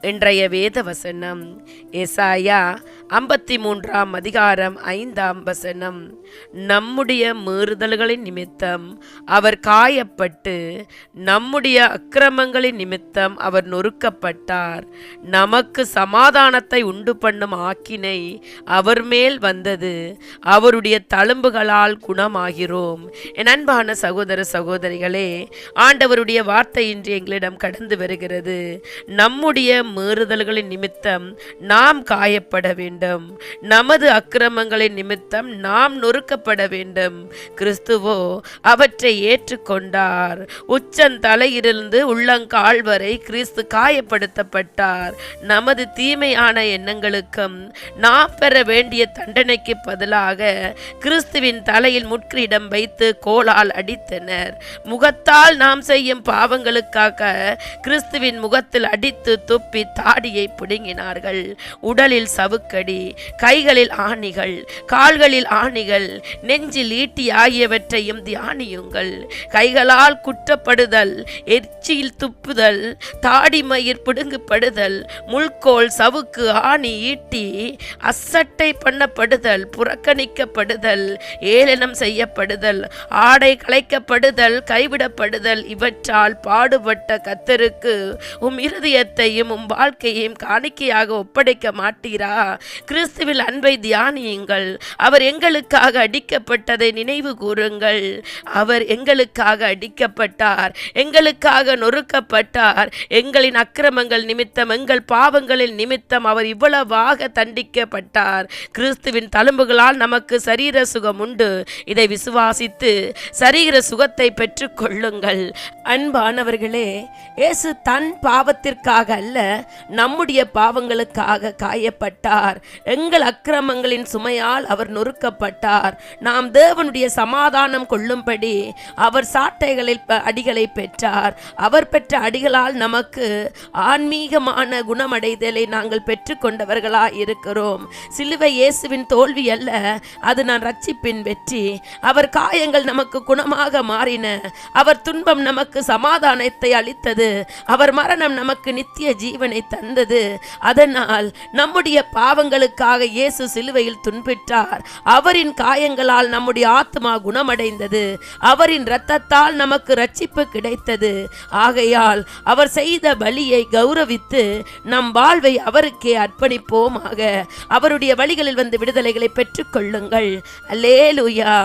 இன்றைய வேத வசனம் ஏசாயா 53:5. நம்முடைய மீறுதல்களின் நிமித்தம் அவர் காயப்பட்டு, நம்முடைய அக்கிரமங்களின் நிமித்தம் அவர் நொறுக்கப்பட்டார். நமக்கு சமாதானத்தை உண்டு பண்ணும் ஆக்கினை அவர் மேல் வந்தது, அவருடைய தழும்புகளால் குணமாகிறோம். என் அன்பான சகோதர சகோதரிகளே, ஆண்டவருடைய வார்த்தை இன்று எங்களிடம் கடந்து வருகிறது. நம்முடைய மீறுதல்களின் நிமித்தம் நாம் காயப்பட வேண்டும், நமது அக்கிரமங்களின் நிமித்தம் நாம் நொறுக்கப்பட வேண்டும். கிறிஸ்துவோ அவற்றை ஏற்றுக்கொண்டார். உச்சந்தலையிலிருந்து உள்ளங்கால் வரை கிறிஸ்து காயப்படுத்தப்பட்டார். நமது தீமையான எண்ணங்களுக்கும் நாம் பெற வேண்டிய தண்டனைக்கு பதிலாக கிறிஸ்துவின் தலையில் முட்கிரீடம் வைத்து கோலால் அடித்தனர். முகத்தால் நாம் செய்யும் பாவங்களுக்காக கிறிஸ்துவின் முகத்தில் அடித்து துப்பி தாடியை பிடுங்கினார்கள். உடலில் சவுக்கடி, கைகளில் ஆணிகள், கால்களில் ஆணிகள், நெஞ்சில் ஈட்டி ஆகியவற்றையும் தியானியுங்கள். கைகளால் குற்றப்படுதல், எச்சியில் துப்புதல், தாடி மயிர் பிடுங்குப்படுதல், முள்கோல், சவுக்கு, ஆணி, ஈட்டி, அசட்டை பண்ணப்படுதல், புறக்கணிக்கப்படுதல், ஏளனம் செய்யப்படுதல், ஆடை களைக்கப்படுதல், கைவிடப்படுதல், இவற்றால் பாடுபட்ட கர்த்தருக்கு உம் இருதயத்தையும் உம் வாழ்க்கையையும் காணிக்கையாக ஒப்படைக்க மாட்டீரா? கிறிஸ்துவில் அன்பை தியானியுங்கள். அவர் எங்களுக்காக அடிக்கப்பட்டதை நினைவு கூறுங்கள். அவர் எங்களுக்காக அடிக்கப்பட்டார், எங்களுக்காக நொறுக்கப்பட்டார். எங்களின் அக்கிரமங்கள் நிமித்தம், எங்கள் பாவங்களின் நிமித்தம் அவர் இவ்வளவாக தண்டிக்கப்பட்டார். கிறிஸ்துவின் தழும்புகளால் நமக்கு சரீர சுகம் உண்டு. இதை விசுவாசித்து சரீர சுகத்தை பெற்றுக் கொள்ளுங்கள். அன்பானவர்களே, இயேசு தன் பாவத்திற்காக அல்ல, நம்முடைய பாவங்களுக்காக காயப்பட்டார். எங்கள் அக்கிரமங்களின் சுமையால் அவர் நொறுக்கப்பட்டார். நாம் தேவனுடைய சமாதானம் கொள்ளும்படி அவர் சாட்டைகளில் அடிகளை பெற்றார். அவர் பெற்ற அடிகளால் நமக்கு ஆன்மீகமான குணமடைதலை நாங்கள் பெற்றுக்கொண்டவர்களாய் இருக்கிறோம். சிலுவை இயேசுவின் தோல்வி அல்ல, அது நான் ரட்சிப்பின் வெற்றி. அவர் காயங்கள் நமக்கு குணமாக மாறின. அவர் துன்பம் நமக்கு சமாதானத்தை அளித்தது. அவர் மரணம் நமக்கு நித்திய ஜீவனை தந்தது. அதனால் நம்முடைய பாவங்களுக்காக இயேசு சிலுவையில் துன்பிட்டார். அவரின் காயங்களால் நம்முடைய ஆத்மா குணமடைந்தது. அவரின் இரத்தத்தால் நமக்கு ரட்சிப்பு கிடைத்தது. ஆகையால் அவர் செய்த பலியை கௌரவித்து நம் வாழ்வை அவருக்கே அர்ப்பணிப்போமாக. அவருடைய வழிகளில் வந்து விடுதலைகளை பெற்றுக் கொள்ளுங்கள். அல்லேலூயா.